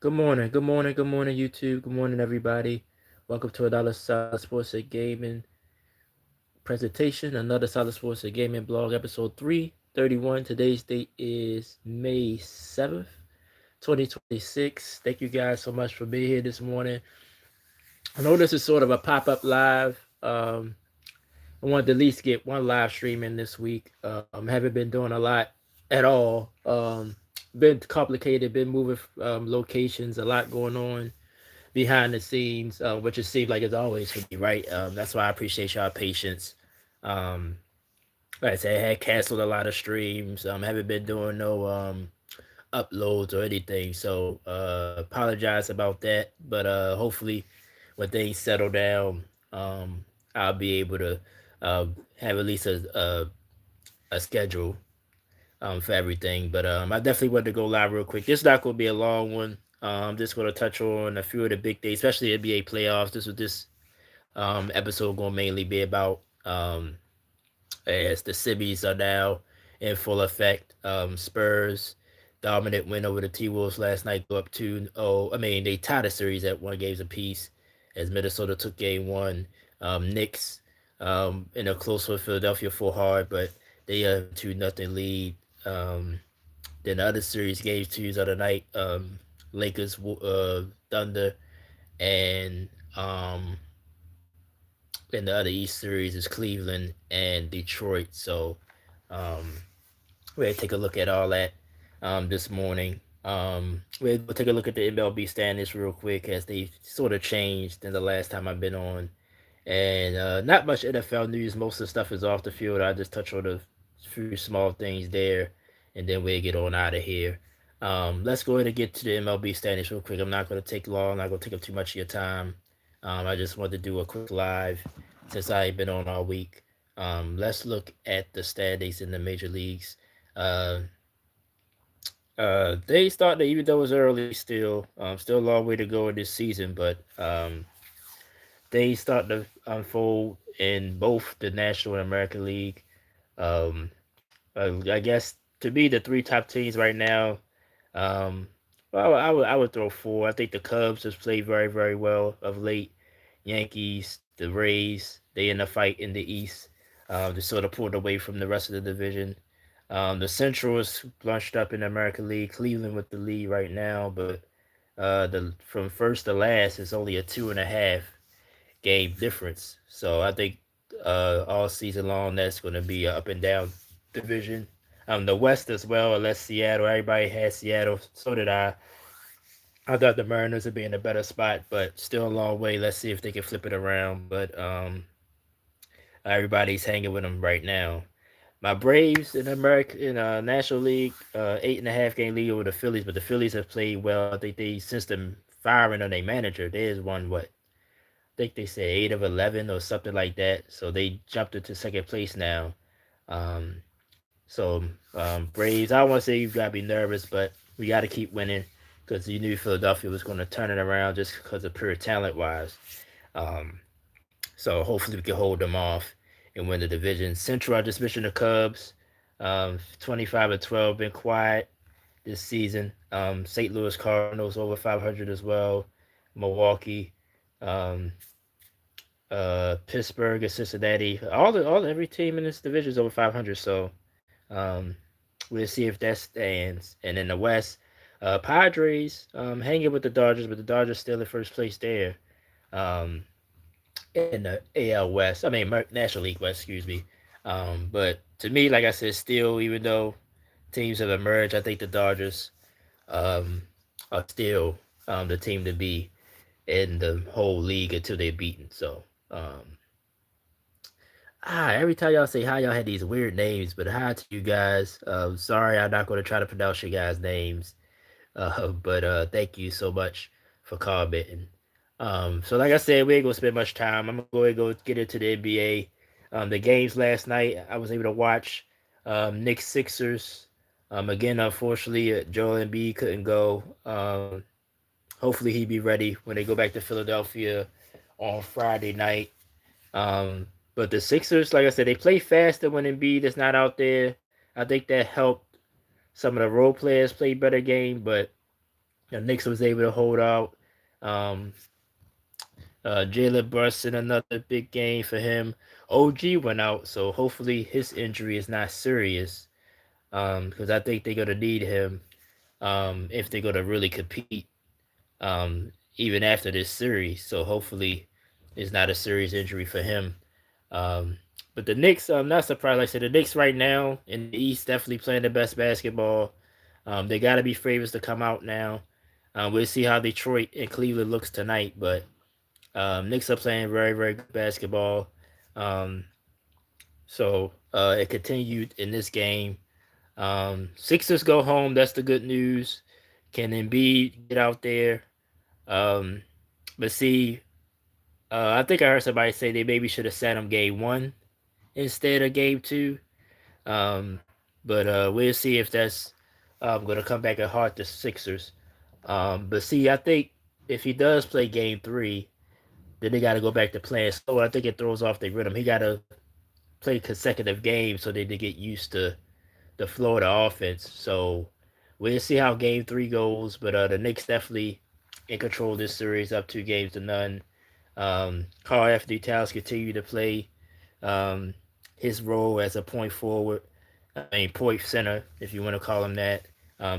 Good morning, good morning, good morning, YouTube. Good morning, everybody. Welcome to another Solid Sports and Gaming presentation, another Solid Sports and Gaming blog, episode 331. Today's date is May 7th, 2026. Thank you guys so much for being here this morning. I know this is sort of a pop-up live. I wanted to at least get one live stream in this week. Haven't been doing a lot at all. Been complicated, been moving locations, a lot going on behind the scenes, which it seems like it's always for me, right? That's why I appreciate y'all patience. Um, like I said, I had canceled a lot of streams. Haven't been doing no uploads or anything, so apologize about that. But hopefully, when things settle down, I'll be able to have at least a schedule for everything. But I definitely want to go live real quick. This is not going to be a long one. I'm just going to touch on a few of the big days, especially NBA playoffs. This episode going to mainly be about as the semis are now in full effect. Spurs dominant win over the T Wolves last night, go up 2-0. I mean, they tied the series at 1 games apiece as Minnesota took game one. Knicks in a close with Philadelphia full hard, but they have a 2-0 lead. Um, then the other series, game twos of the night, Lakers, Thunder, and then the other East series is Cleveland and Detroit. So we're gonna take a look at all that this morning. We'll take a look at the MLB standings real quick as they sort of changed in the last time I've been on. And not much NFL news. Most of the stuff is off the field. I just touch on a few small things there, and then we'll get on out of here. Let's go ahead and get to the MLB standings real quick. I'm not going to take long. I'm not going to take up too much of your time. I just wanted to do a quick live since I ain't been on all week. Let's look at the standings in the major leagues. Uh, they started, even though it's early, still a long way to go in this season, but they start to unfold in both the National and American League. Um, I guess to me, the three top teams right now, um, well, I would throw four. I think the Cubs has played very very well of late. Yankees, the Rays, they in the fight in the East. They sort of pulled away from the rest of the division. The Central is bunched up in the American League. Cleveland with the lead right now, but the from first to last is only a 2.5 game difference. So I think all season long that's going to be an up and down division. The West as well, unless Seattle. Everybody has Seattle. So did I. I thought the Mariners would be in a better spot, but still a long way. Let's see if they can flip it around. But everybody's hanging with them right now. My Braves in America in National League, 8.5 game lead over the Phillies, but the Phillies have played well. I think they since the firing of their manager, there's won what think they said 8 of 11 or something like that. So they jumped into second place now. Um, so Braves, I don't want to say you gotta be nervous, but we got to keep winning because you knew Philadelphia was going to turn it around just because of pure talent wise. Um, so hopefully we can hold them off and win the division. Central, I just mentioned the Cubs. 25-12, been quiet this season. St. Louis Cardinals over 500 as well. Milwaukee. Um, Pittsburgh and Cincinnati. Every team in this division is over 500. So um, we'll see if that stands. And in the West, Padres hanging with the Dodgers, but the Dodgers still in first place there. Um, in the AL West, I mean National League West, excuse me. But to me, like I said, still even though teams have emerged, I think the Dodgers um, are still the team to be in the whole league until they're beaten. So every time y'all say hi, y'all had these weird names, but hi to you guys. Sorry, I'm not going to try to pronounce your guys' names, but thank you so much for commenting. So like I said, we ain't gonna spend much time. I'm gonna go ahead and go get into the NBA. The games last night, I was able to watch Knicks Sixers. Again, unfortunately, Joel Embiid couldn't go. Hopefully, he be ready when they go back to Philadelphia on Friday night. Um, but the Sixers, like I said, they play faster when Embiid is not out there. I think that helped some of the role players play better game, but Knicks was able to hold out. Um, Jalen Brunson, another big game for him. OG went out, so hopefully his injury is not serious. Because I think they're gonna need him. If they're gonna really compete. Even after this series, so hopefully it's not a serious injury for him. Um, but the Knicks, I'm not surprised. Like I said, the Knicks right now in the East definitely playing the best basketball. They got to be favorites to come out now. We'll see how Detroit and Cleveland looks tonight, but Knicks are playing very, very good basketball. Um, so it continued in this game. Sixers go home. That's the good news. Can Embiid get out there? Um, but see, I think I heard somebody say they maybe should have sat him game one instead of game two. Um, but we'll see if that's going to come back and haunt the Sixers. But see, I think if he does play game three, then they got to go back to playing slow. I think it throws off their rhythm. He got to play consecutive games so they get used to the flow of the offense. So we'll see how game three goes. But the Knicks definitely in control of this series, up 2 games to none. Carl Anthony Towns continued to play um, his role as a point forward, I mean point center, if you want to call him that.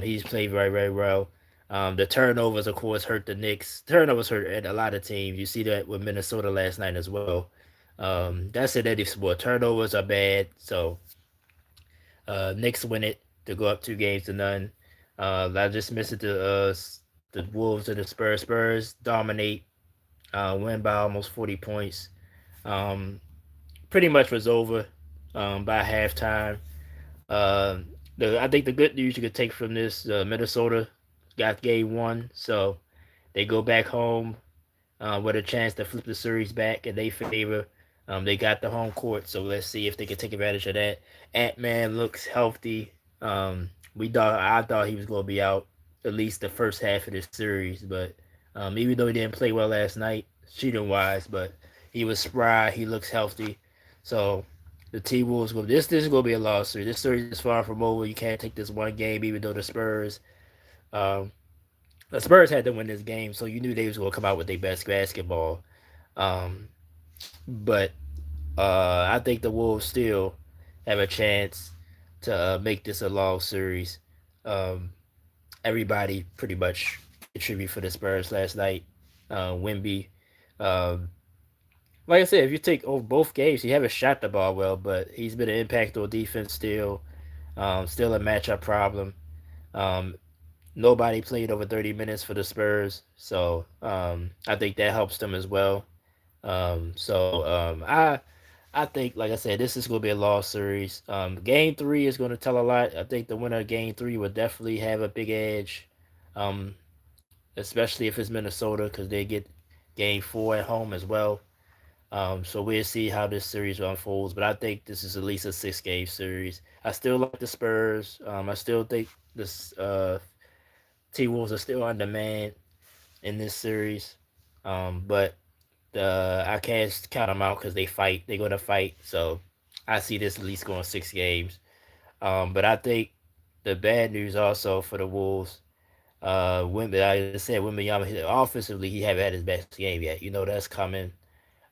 He's played very very well. The turnovers, of course, hurt the Knicks. Turnovers hurt at a lot of teams. You see that with Minnesota last night as well. That's it. Any sport. Turnovers are bad. So Knicks win it to go up 2 games to none. I just missed it to the Wolves and the Spurs. Spurs dominate, win by almost 40 points. Um, Pretty much was over by halftime. Uh, I think the good news you could take from this, Minnesota got game one, so they go back home with a chance to flip the series back in their favor. They got the home court, so let's see if they can take advantage of that. Ant Man looks healthy. I thought he was going to be out at least the first half of this series, but even though he didn't play well last night, shooting wise, but he was spry. He looks healthy, so the T Wolves go. This is going to be a loss series. This series is far from over. You can't take this one game, even though um, the Spurs had to win this game, so you knew they was going to come out with their best basketball. Um, but I think the Wolves still have a chance to make this a long series. Um, Everybody pretty much contributed for the Spurs last night. Wimby, um, like I said, if you take over both games, he haven't shot the ball well, but he's been an impact on defense still. Still a matchup problem. Um, Nobody played over 30 minutes for the Spurs, so I think that helps them as well. So I think, like I said, this is going to be a lost series. Game three is going to tell a lot. I think the winner of game three will definitely have a big edge, um, especially if it's Minnesota because they get game four at home as well. So we'll see how this series unfolds. But I think this is at least a 6 game series. I still like the Spurs. I still think this T Wolves are still on demand in this series. But I can't count them out because they fight. They're gonna fight. So I see this at least going 6 games. But I think the bad news also for the Wolves. Wimby, like I said, Wimbyama, offensively, he haven't had his best game yet. You know that's coming.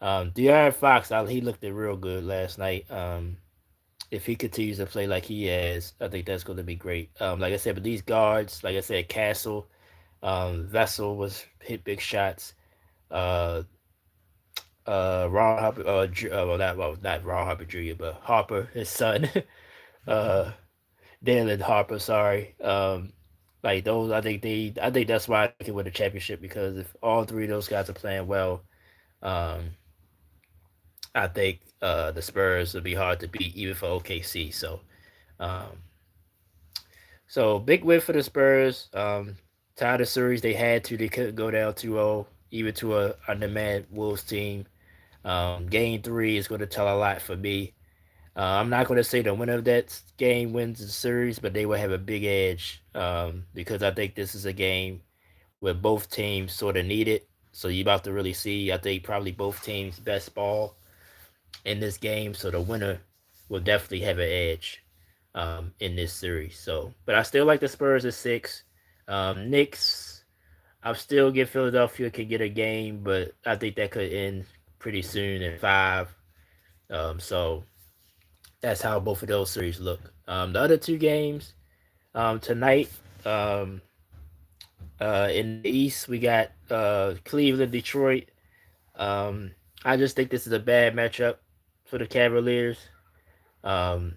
De'Aaron Fox, he looked it real good last night. If he continues to play like he has, I think that's going to be great. Like I said, but these guards, like I said, Castle, Vessel was hit big shots. Uh, Ron Harper, not Ron Harper Jr., but Harper, his son, uh, Dalen Harper. Sorry, like those. I think that's why they can win the championship because if all three of those guys are playing well, um, I think the Spurs will be hard to beat even for OKC. Um, so big win for the Spurs. Tied the series they had to. They couldn't go down 2-0 even to a on-demand Wolves team. Game three is going to tell a lot for me. I'm not going to say the winner of that game wins the series, but they will have a big edge because I think this is a game where both teams sort of need it. So you about to really see, I think, probably both teams' best ball in this game. So the winner will definitely have an edge in this series. So, but I still like the Spurs at 6. Knicks. I still get Philadelphia can get a game, but I think that could end pretty soon in five. So that's how both of those series look. The other two games tonight in the East, we got Cleveland, Detroit. Um, I just think this is a bad matchup for the Cavaliers. Um,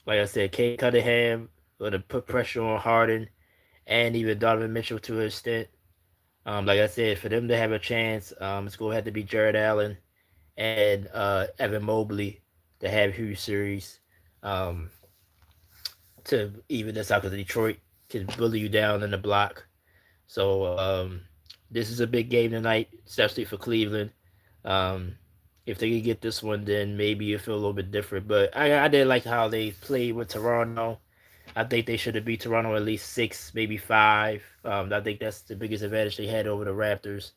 like I said, Kate Cunningham going to put pressure on Harden and even Donovan Mitchell to an extent. Like I said, for them to have a chance, it's going to have to be Jared Allen and Evan Mobley to have huge series um, to even this out because Detroit can bully you down in the block. So this is a big game tonight, especially for Cleveland. Um, if they can get this one, then maybe you feel a little bit different. But I did like how they played with Toronto. I think they should have beat Toronto at least six, maybe five. I think that's the biggest advantage they had over the Raptors.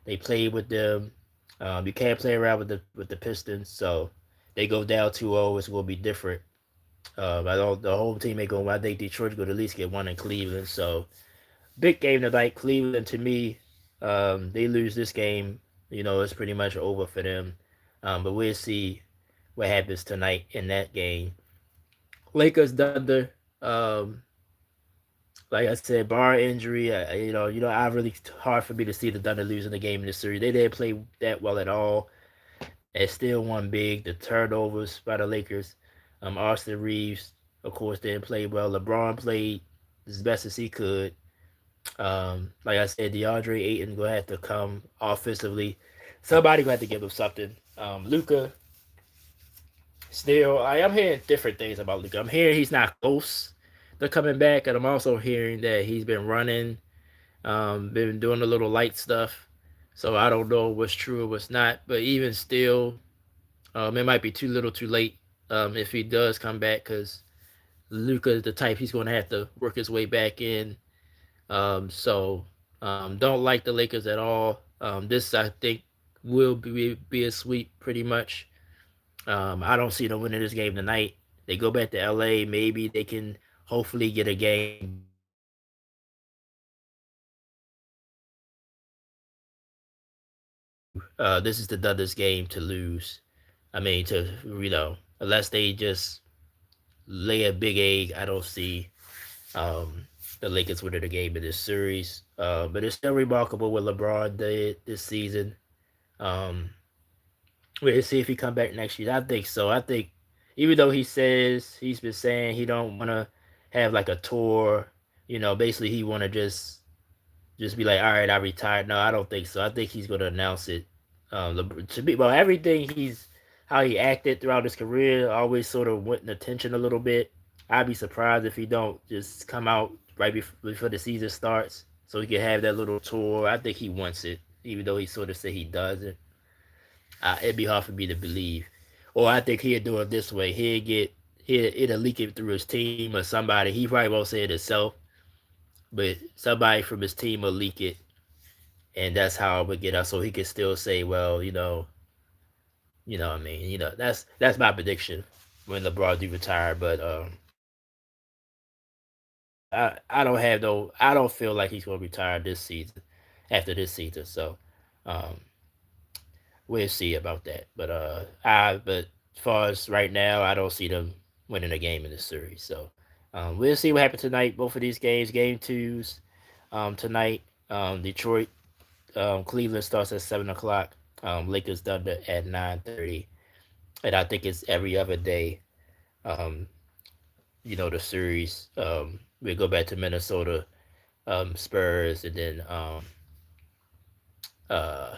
They played with them. You can't play around with the Pistons, so they go down 2-0. It's gonna be different. I don't. The whole team ain't going. I think Detroit's gonna at least get one in Cleveland. So big game tonight. Cleveland to me, they lose this game. It's pretty much over for them. But we'll see what happens tonight in that game. Lakers Thunder. Um, like I said, bar injury, I really hard for me to see the Thunder losing the game in this series. They didn't play that well at all. They still won big. The turnovers by the Lakers. Austin Reeves, of course, didn't play well. LeBron played as best as he could. Like I said, DeAndre Ayton gonna have to come offensively. Somebody gonna have to give him something. Luca, still, I am hearing different things about Luca. I'm hearing he's not close to coming back, and I'm also hearing that he's been running, been doing a little light stuff. So I don't know what's true or what's not. But even still, it might be too little, too late if he does come back, because Luca is the type he's going to have to work his way back in. Don't like the Lakers at all. This I think will be a sweep pretty much. I don't see them winning this game tonight. They go back to LA. Maybe they can hopefully get a game, but this is the Thunder's game to lose. I mean, unless they just lay a big egg, I don't see um, the Lakers winning the game in this series. But it's still remarkable what LeBron did this season. Um, we'll see if he come back next year. I think so. I think even though he's been saying he don't want to have like a tour, basically he want to just be like, all right, I retired. No, I don't think so. I think he's going to announce it. To be well, everything how he acted throughout his career always sort of went in attention a little bit. I'd be surprised if he don't just come out right before the season starts, so he can have that little tour. I think he wants it, even though he sort of said he doesn't. It'd be hard for me to believe. Or I think he'd do it this way. It'll leak it through his team or somebody. He probably won't say it himself, but somebody from his team will leak it, and that's how it would get out. So he can still say, well, what I mean, that's my prediction when LeBron do retire. But I don't have no. I don't feel like he's gonna retire this season, after this season. So um, we'll see about that. But as far as right now, I don't see them winning a game in this series. So we'll see what happens tonight. Both of these games, game twos, tonight. Detroit, Cleveland starts at 7 o'clock. Lakers Thunder at 9:30, and I think it's every other day. Um, the series. We go back to Minnesota, Spurs, and then uh,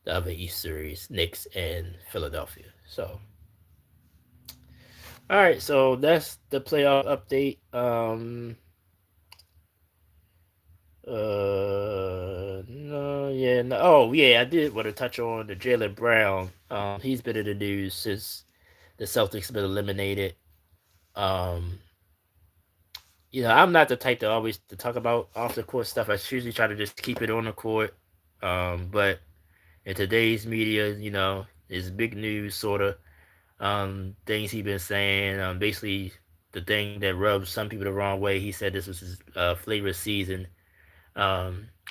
the other East series, Knicks and Philadelphia. So, all right, so that's the playoff update. No, yeah, no. Oh, yeah, I did want to touch on the Jalen Brown. He's been in the news since the Celtics been eliminated. Um, I'm not the type to always to talk about off the court stuff. I usually try to just keep it on the court. But in today's media, is big news sort of things he been saying. Basically, the thing that rubs some people the wrong way. He said this was his favorite season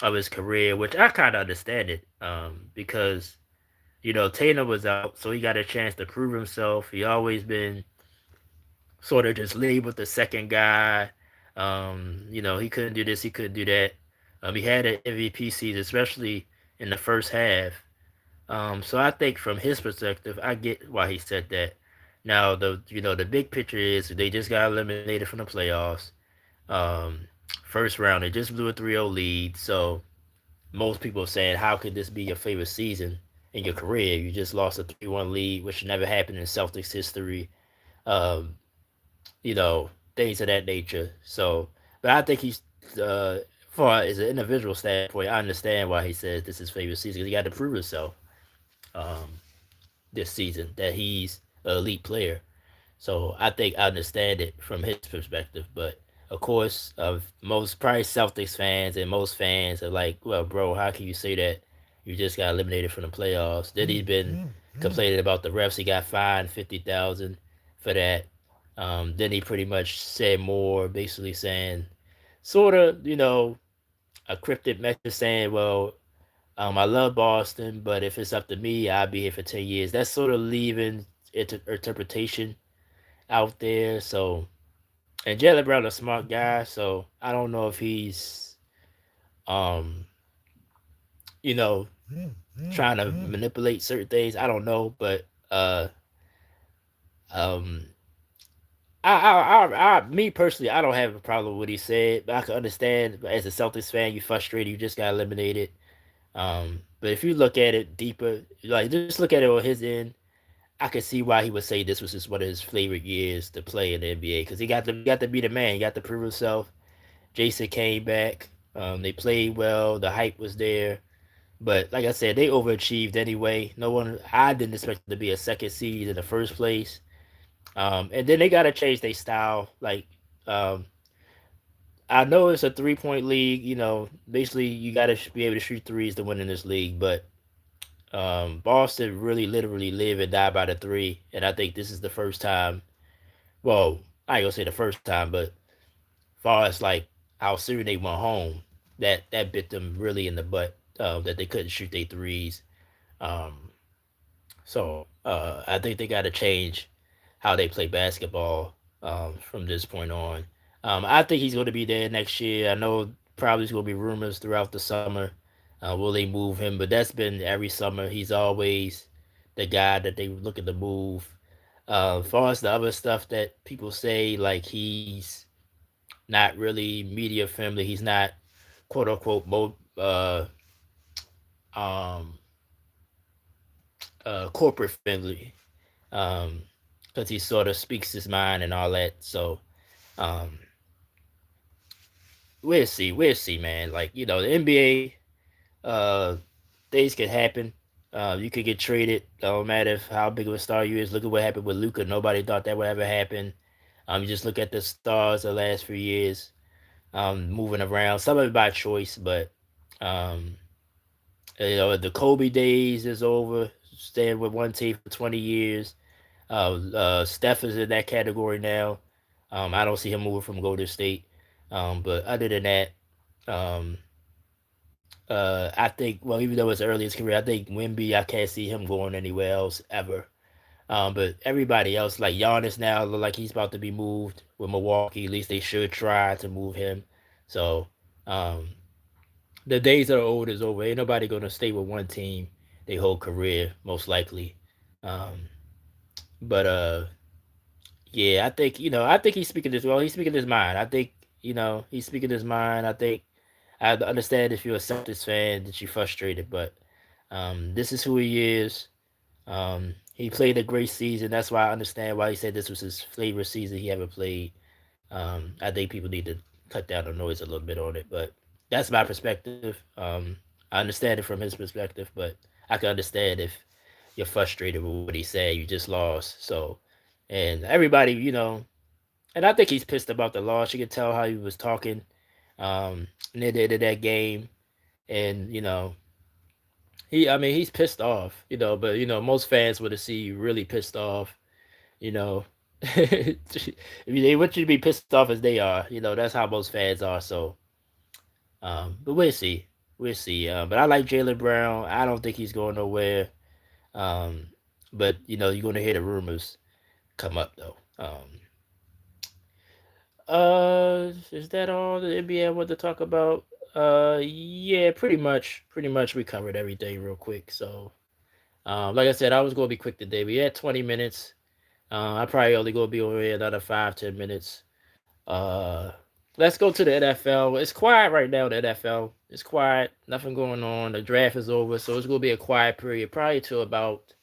of his career, which I kind of understand it, because Tatum was out, so he got a chance to prove himself. He always been sort of just labeled the second guy. He couldn't do this, he couldn't do that. He had an MVP season, especially in the first half. So I think from his perspective, I get why he said that. Now the big picture is they just got eliminated from the playoffs. Um, First round, they just blew a 3-0 lead. So most people are saying, how could this be your favorite season in your career? You just lost a 3-1 lead, which never happened in Celtics history. Um, Things of that nature. So, but I think he's far as an individual standpoint, I understand why he says this is his favorite season. He got to prove himself um, this season that he's an elite player. So I think I understand it from his perspective. But of course, most probably Celtics fans and most fans are like, "Well, bro, how can you say that? You just got eliminated from the playoffs." Then he's been complaining about the refs. He got fined 50,000 for that. Then he pretty much said more, basically saying, sort of, a cryptic message saying, "Well, I love Boston, but if it's up to me, I'll be here for 10 years." That's sort of leaving interpretation out there. So, and Jalen Brown a smart guy, so I don't know if he's um you know trying to manipulate certain things. I don't know, but um me personally, I don't have a problem with what he said, but I can understand as a Celtics fan, you frustrated, you just got eliminated. But if you look at it deeper, like just look at it on his end, I can see why he would say this was just one of his favorite years to play in the NBA because he got to be the man, he got to prove himself. Jason came back. They played well. The hype was there. But like I said, they overachieved anyway. No one, I didn't expect them to be a second seed in the first place. And then they got to change their style. Like, um, I know it's a 3 point league. Basically, you got to be able to shoot threes to win in this league. But Boston really literally live and die by the three. And I think this is the first time. Well, I ain't gonna say the first time, but far as like how soon they went home, that bit them really in the butt. That they couldn't shoot their threes. Um, so I think they got to change how they play basketball from this point on. I think he's going to be there next year. I know probably there's going to be rumors throughout the summer. Will they move him? But that's been every summer. He's always the guy that they looking to move. As far as the other stuff that people say, like he's not really media friendly. He's not quote unquote um, corporate friendly um, because he sort of speaks his mind and all that. So um, we'll see, man. Like the NBA, things could happen. You could get traded. No matter how big of a star you is. Look at what happened with Luca. Nobody thought that would ever happen. You just look at the stars the last few years, moving around. Some of it by choice, but um, the Kobe days is over. Staying with one team for 20 years. Steph is in that category now. I don't see him moving from Golden State. But other than that, um, I think, well, even though it's early in his career, I think Wimby, I can't see him going anywhere else ever. But everybody else, like Giannis now, look like he's about to be moved with Milwaukee. At least they should try to move him. So um, the days that are old is over. Ain't nobody gonna stay with one team their whole career, most likely. Um, but yeah, I think he's speaking his well. He's speaking his mind. I think he's speaking his mind. I think I understand if you're a Celtics fan that you're frustrated, but this is who he is. He played a great season. That's why I understand why he said this was his favorite season he ever played. I think people need to cut down the noise a little bit on it, but that's my perspective. I understand it from his perspective, but I can understand if you're frustrated with what he said. You just lost, so and everybody, and I think he's pissed about the loss. You can tell how he was talking near the end of that game, and I mean, he's pissed off, but most fans would have seen you really pissed off, you know. I mean, they want you to be pissed off as they are, that's how most fans are. So, but we'll see. we'll see. But I like Jalen Brown. I don't think he's going nowhere. Um, but you're gonna hear the rumors come up though. Is that all the NBA want to talk about? Yeah, pretty much. Pretty much, we covered everything real quick. So, like I said, I was gonna be quick today. We had 20 minutes. I probably only gonna be over here another 5-10 minutes. Uh, let's go to the NFL. It's quiet right now. The NFL. It's quiet. Nothing going on. The draft is over, so it's gonna be a quiet period, probably till about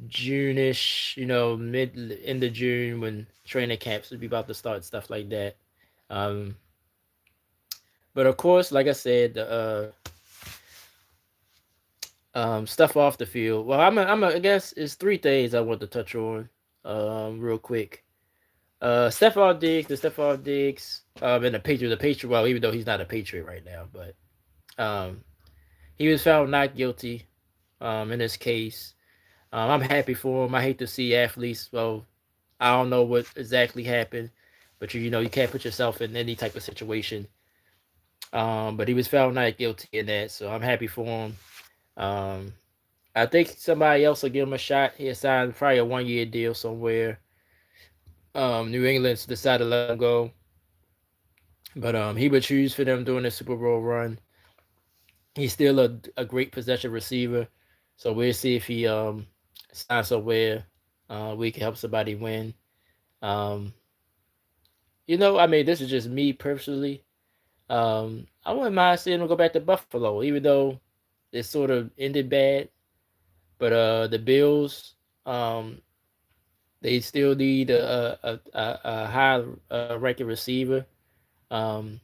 June-ish. Mid end of June when training camps will be about to start, stuff like that. Um, but of course, like I said, the stuff off the field. Well, I guess it's three things I want to touch on, real quick. Stephon Diggs, and the Patriot. Well, even though he's not a Patriot right now, but um, he was found not guilty, in this case. I'm happy for him. I hate to see athletes. Well, I don't know what exactly happened, but you can't put yourself in any type of situation. But he was found not guilty in that, so I'm happy for him. Um, I think somebody else will give him a shot. He signed probably a 1-year deal somewhere. New England's decided to let him go, but he would choose for them during the Super Bowl run. He's still a great possession receiver, so we'll see if he signs somewhere. We can help somebody win. Um, I mean, this is just me personally. I wouldn't mind seeing him go back to Buffalo, even though it sort of ended bad. But the Bills, um, they still need a high ranking receiver. Um,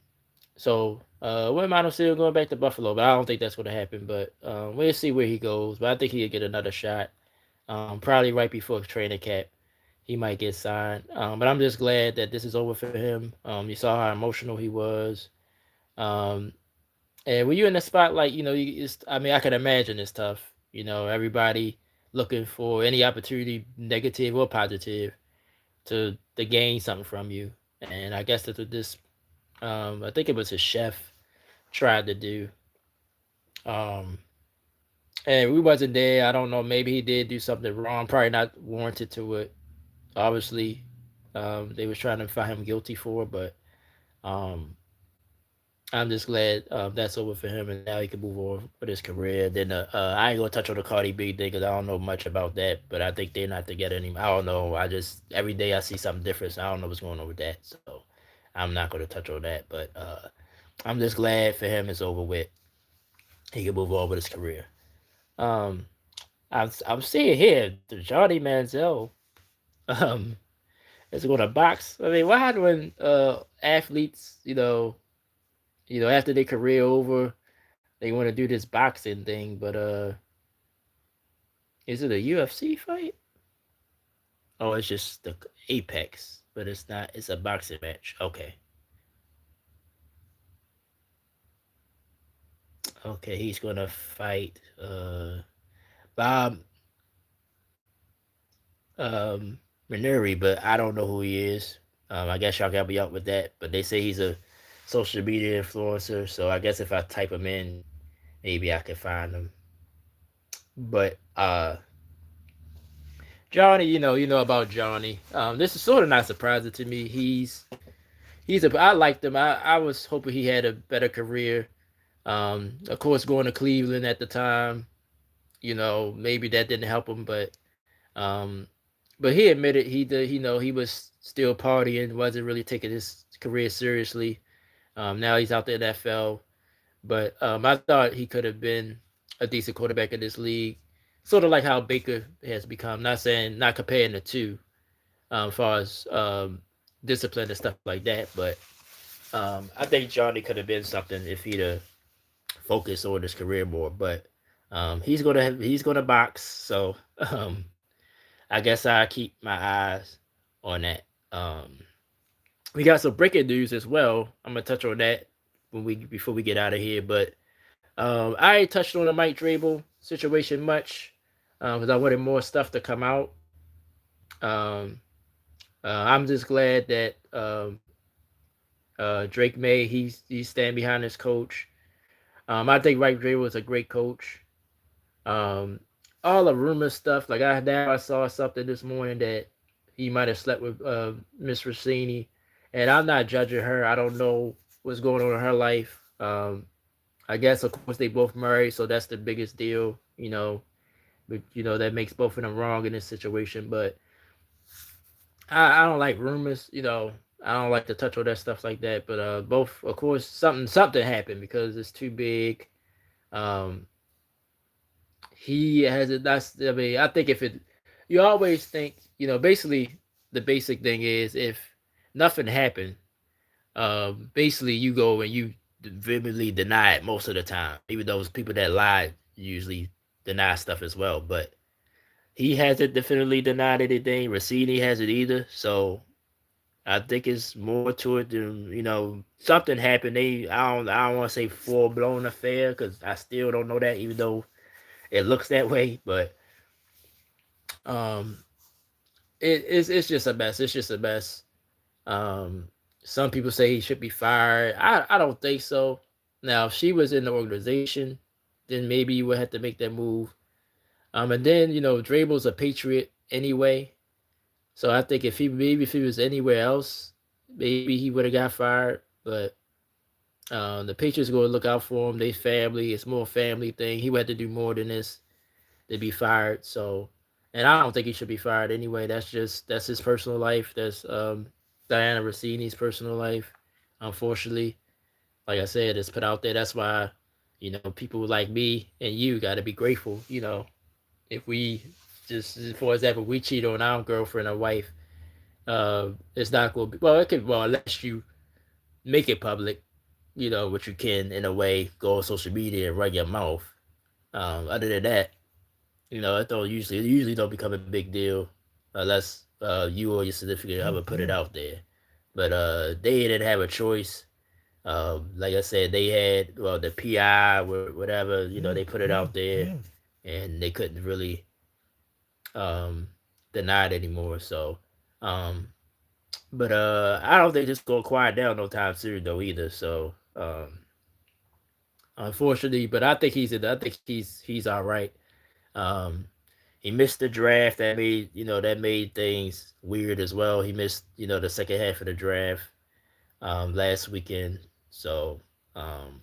so wouldn't mind him still going back to Buffalo, but I don't think that's going to happen. But we'll see where he goes. But I think he'll get another shot. Probably right before training camp, he might get signed. But I'm just glad that this is over for him. You saw how emotional he was. Um, and when you're in the spotlight, I mean, I can imagine it's tough. Everybody looking for any opportunity, negative or positive, to gain something from you. And I guess that's what this, I think it was his chef tried to do. Um, and we wasn't there. I don't know. Maybe he did do something wrong. Probably not warranted to it. Obviously, they was trying to find him guilty for, but um, I'm just glad that's over for him, and now he can move on with his career. Then I ain't gonna touch on the Cardi B thing because I don't know much about that, but I think they're not together anymore. I don't know. I just every day I see something different, so I don't know what's going on with that. So I'm not gonna touch on that, but I'm just glad for him it's over with. He can move on with his career. Um, I'm seeing here the Johnny Manziel um is going to box. I mean, what happened when athletes, after their career over, they want to do this boxing thing, but is it a UFC fight? Oh, it's just the Apex, but it's not. It's a boxing match. Okay, okay, he's gonna fight Bob um Minuri, but I don't know who he is. I guess y'all got me up with that, but they say he's a social media influencer, so I guess if I type him in, maybe I could find him. But Johnny, you know about Johnny. This is sort of not surprising to me. I liked him. I was hoping he had a better career. Of course, going to Cleveland at the time, maybe that didn't help him, um, but he admitted he did. He was still partying, wasn't really taking his career seriously. Now he's out the NFL, but I thought he could have been a decent quarterback in this league, sort of like how Baker has become. Not comparing the two, as far as discipline and stuff like that, but I think Johnny could have been something if he'd have focused on his career more. But he's gonna box, so I guess I keep my eyes on that. We got some breaking news as well. I'm gonna touch on that before we get out of here. But I ain't touched on the Mike Drabel situation much because I wanted more stuff to come out. Um, I'm just glad that Drake May he's stand behind his coach. I think Mike Vrabel was a great coach. Um, all the rumor stuff, like I saw something this morning that he might have slept with Miss Rossini, and I'm not judging her. I don't know what's going on in her life. I guess of course they both married, so that's the biggest deal. But that makes both of them wrong in this situation. But I don't like rumors. I don't like to touch on that stuff like that. But both, of course, something happened because it's too big. Um, he has it. That's I mean, I think if it, you always think basically the basic thing is if nothing happened, basically you go and you vividly deny it most of the time. Even those people that lie usually deny stuff as well. But he hasn't definitively denied anything. Rossini hasn't either. So I think it's more to it than something happened. I don't want to say full blown affair because I still don't know that, even though it looks that way. But um, it's just a mess. It's just a mess. Um, some people say he should be fired. I don't think so. Now, if she was in the organization, then maybe you would have to make that move. And then Drabel's a Patriot anyway, so I think if he was anywhere else, maybe he would have got fired. But the Patriots going to look out for him. They family. It's more family thing. He would have to do more than this to be fired. So, and I don't think he should be fired anyway. That's his personal life. That's Diana Rossini's personal life. Unfortunately, like I said, it's put out there. That's why people like me and you got to be grateful. If we just, for example, we cheat on our girlfriend or wife, it's not going to be well. It could unless you make it public, which you can in a way, go on social media and run your mouth. Other than that, it usually don't become a big deal unless you or your significant other put it out there. But they didn't have a choice. Like I said, they had the PI or whatever. They put it out there, and they couldn't really um, deny it anymore. So, um, but I don't think this gonna quiet down no time soon though either. So, unfortunately, but I think he's all right. Um, he missed the draft. That made things weird as well. He missed the second half of the draft last weekend. So, um,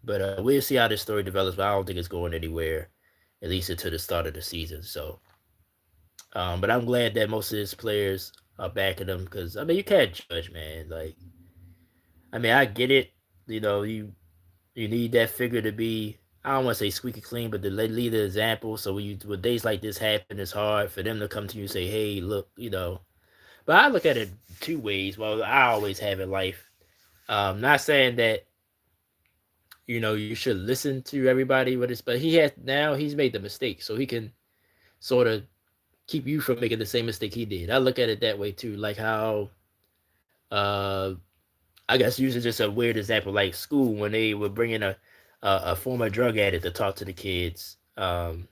but we'll see how this story develops. But I don't think it's going anywhere, at least until the start of the season. So, but I'm glad that most of his players are backing him because I mean you can't judge, man. Like I mean I get it. You need that figure to be, I don't want to say squeaky clean, but to lead the example. So when days like this happen, it's hard for them to come to you and say, "Hey, look," But I look at it two ways. Well, I always have in life. Not saying that you should listen to everybody with this, but he's made the mistake, so he can sort of keep you from making the same mistake he did. I look at it that way too, like how uh I guess using just a weird example, like school when they were bringing a former drug addict to talk to the kids. To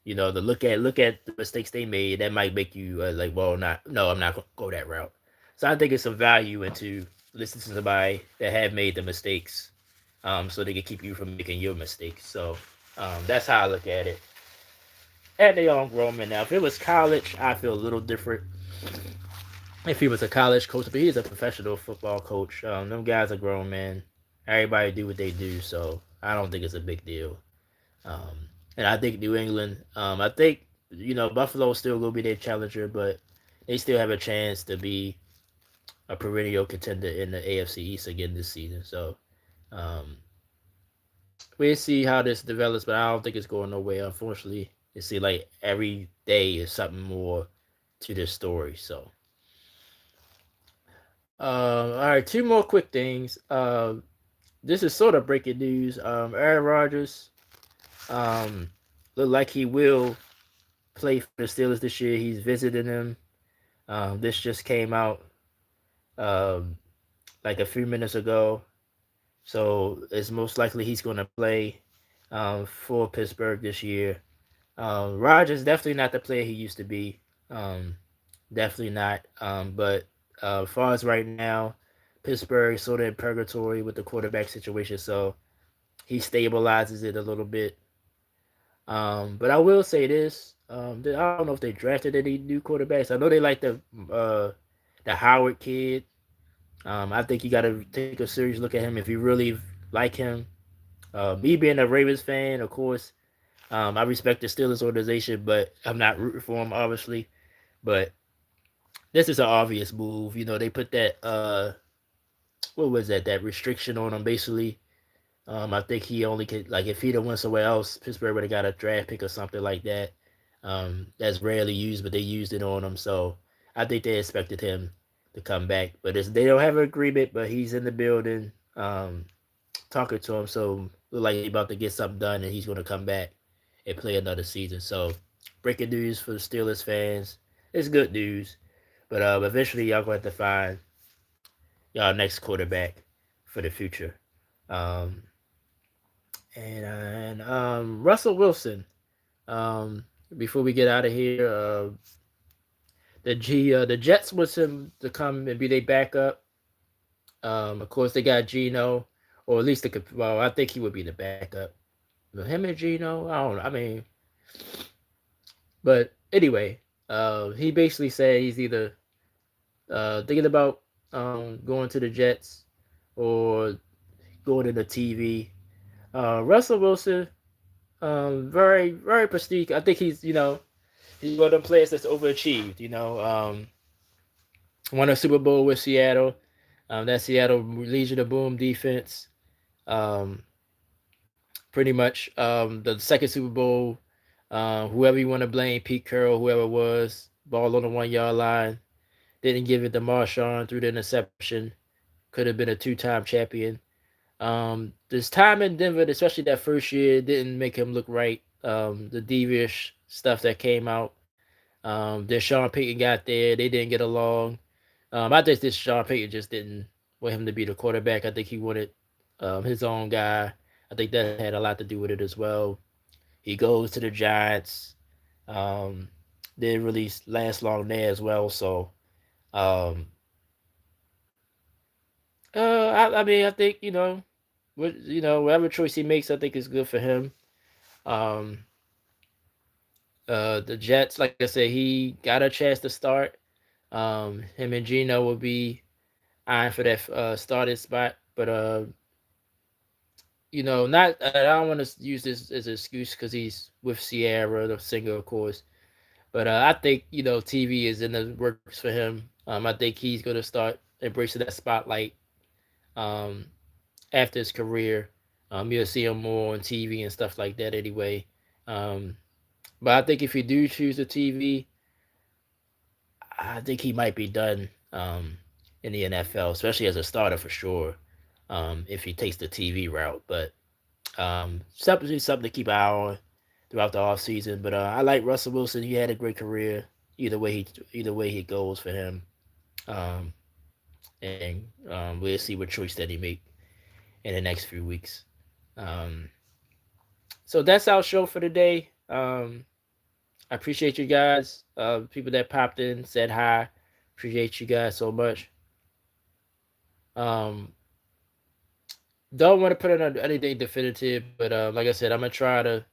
look at the mistakes they made, that might make you like, well, not no, I'm not gonna go that route. So I think it's some value into listening to somebody that have made the mistakes, so they can keep you from making your mistakes. So that's how I look at it. And they all grown men now. If it was college, I feel a little different if he was a college coach, but he's a professional football coach. Them guys are grown men. Everybody do what they do, so I don't think it's a big deal. And I think New England, I think Buffalo still will be their challenger, but they still have a chance to be a perennial contender in the AFC East again this season. So um, we'll see how this develops, but I don't think it's going nowhere. Unfortunately, you see, like every day is something more to this story. So. All right, two more quick things. This is sort of breaking news. Aaron Rodgers, um, look like he will play for the Steelers this year. He's visiting them. This just came out um, like a few minutes ago, so it's most likely he's going to play for Pittsburgh this year. Rodgers definitely not the player he used to be. Um, Definitely not. But as far as right now, Pittsburgh sort of in purgatory with the quarterback situation. So he stabilizes it a little bit. But I will say this: I don't know if they drafted any new quarterbacks. I know they like the Howard kid. I think you got to take a serious look at him if you really like him. Me being a Ravens fan, of course, I respect the Steelers organization, but I'm not rooting for him, obviously. But this is an obvious move. You know, they put that what was that? That restriction on him, basically. I think he only could, like, if he'd have went somewhere else, Pittsburgh would have got a draft pick or something like that. That's rarely used, but they used it on him. So I think they expected him to come back, but they don't have an agreement. But he's in the building, talking to him. So look like he's about to get something done, and he's going to come back and play another season. So breaking news for the Steelers fans. It's good news, but eventually y'all going to have to find y'all next quarterback for the future. Um, and Russell Wilson. Before we get out of here, the Jets was him to come and be their backup. Of course, they got Geno, or at least well, I think he would be the backup. But him and Geno, I don't know. I mean, but anyway, he basically said he's either thinking about going to the Jets or going to the TV. Russell Wilson, very very prestige. I think he's one of them players that's overachieved. Won a Super Bowl with Seattle. That Seattle Legion of Boom defense. Um, Pretty much the second Super Bowl. Whoever you want to blame, Pete Carroll, whoever it was, ball on the 1 yard line, didn't give it to Marshawn through the interception. Could have been a two-time champion. This time in Denver, especially that first year, didn't make him look right. The devious stuff that came out. Then Sean Payton got there. They didn't get along. I think this Sean Payton just didn't want him to be the quarterback. I think he wanted his own guy. I think that had a lot to do with it as well. He goes to the Giants. Um, didn't really last long there as well. So, um, I mean, I think whatever choice he makes, I think is good for him. Um, the Jets, like I said, he got a chance to start. Him and Gino will be eyeing for that starting spot, but not. I don't want to use this as an excuse because he's with Sierra, the singer, of course. But I think TV is in the works for him. I think he's going to start embracing that spotlight um, after his career. You'll see him more on TV and stuff like that anyway. Um, but I think if you do choose a TV, I think he might be done in the NFL, especially as a starter for sure. If he takes the TV route, but something to keep an eye on throughout the off season. But I like Russell Wilson. He had a great career. Either way he goes for him. Um, and we'll see what choice that he make in the next few weeks. Um, so that's our show for today. I appreciate you guys. People that popped in, said hi. Appreciate you guys so much. Um, don't want to put on anything definitive, but like I said, I'm gonna try to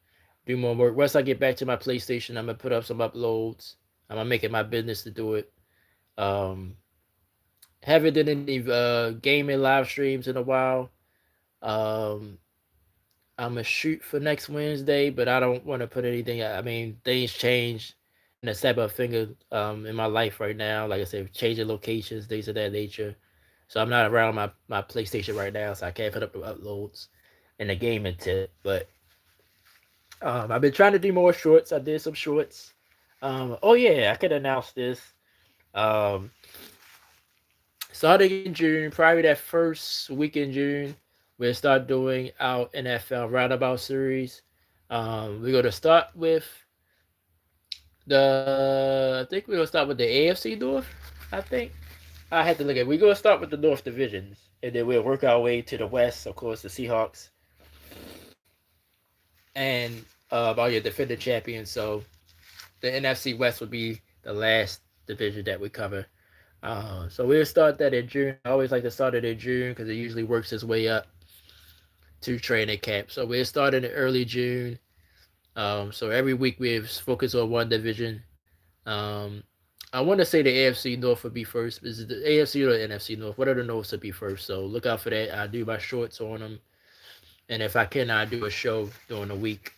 do more work. Once I get back to my PlayStation, I'm gonna put up some uploads. I'm gonna make it my business to do it. Um, haven't done any gaming live streams in a while. Um, I'm gonna shoot for next Wednesday, but I don't want to put anything. I mean, things change in a snap of a finger in my life right now. Like I said, changing locations, things of that nature. So I'm not around my PlayStation right now, so I can't put up the uploads and the gaming tip. But I've been trying to do more shorts. I did some shorts. Oh yeah, I could announce this. Um, Starting in June, probably that first week in June, we'll start doing our NFL roundabout series. We're gonna start with I think we're gonna start with the AFC North. I think I had to look at. We're gonna start with the North divisions, and then we'll work our way to the West. Of course, the Seahawks, and about your defending champions. So the NFC West would be the last division that we cover. So we'll start that in June. I always like to start it in June because it usually works its way up. to training camp. So we're starting in early June. So every week we focus on one division. Um, I want to say the AFC North would be first. Is it the AFC or the NFC North? What are the Norths would be first? So look out for that. I do my shorts on them, and if I can, I do a show during the week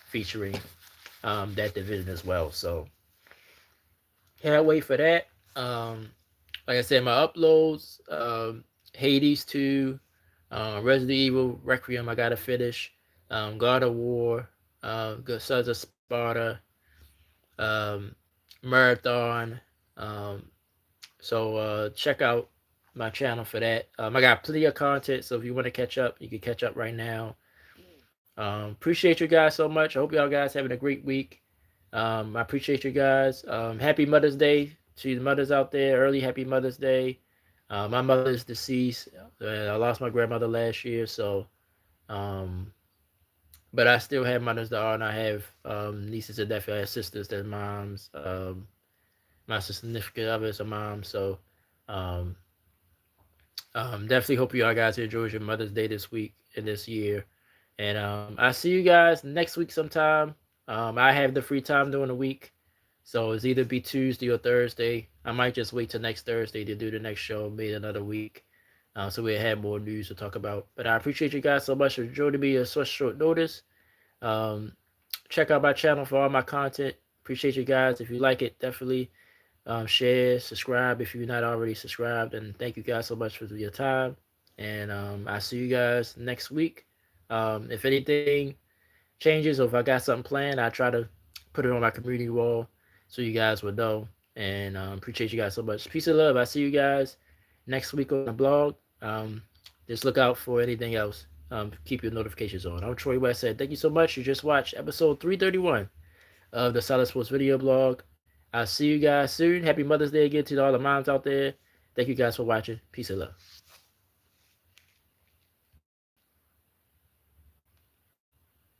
featuring that division as well. So can't wait for that. Like I said, my uploads, Hades 2, Resident Evil Requiem, I gotta finish. God of War, Good Sons of Sparta, um, Marathon. Um, so check out my channel for that. I got plenty of content, so if you want to catch up, you can catch up right now. Appreciate you guys so much. I hope y'all guys having a great week. I appreciate you guys. Happy Mother's Day to the mothers out there. Early Happy Mother's Day. My mother is deceased. I lost my grandmother last year, so um, but I still have mothers that are, and I have nieces and nephews. I have sisters that moms. My significant others are moms. So um, definitely hope you all guys enjoyed your Mother's Day this week and this year. And I see you guys next week sometime. I have the free time during the week. So it's either be Tuesday or Thursday. I might just wait till next Thursday to do the next show, maybe another week. So we'll have more news to talk about. But I appreciate you guys so much for joining me at such short notice. Um, check out my channel for all my content. Appreciate you guys. If you like it, definitely share, subscribe if you're not already subscribed. And thank you guys so much for your time. And I'll see you guys next week. If anything changes or if I got something planned, I try to put it on my community wall so you guys will know. And appreciate you guys so much. Peace and love. I see you guys next week on the blog. Just look out for anything else. Keep your notifications on. I'm Troy West. Thank you so much. You just watched episode 331 of the Solid Sports Video Blog. I'll see you guys soon. Happy Mother's Day again to all the moms out there. Thank you guys for watching. Peace and love.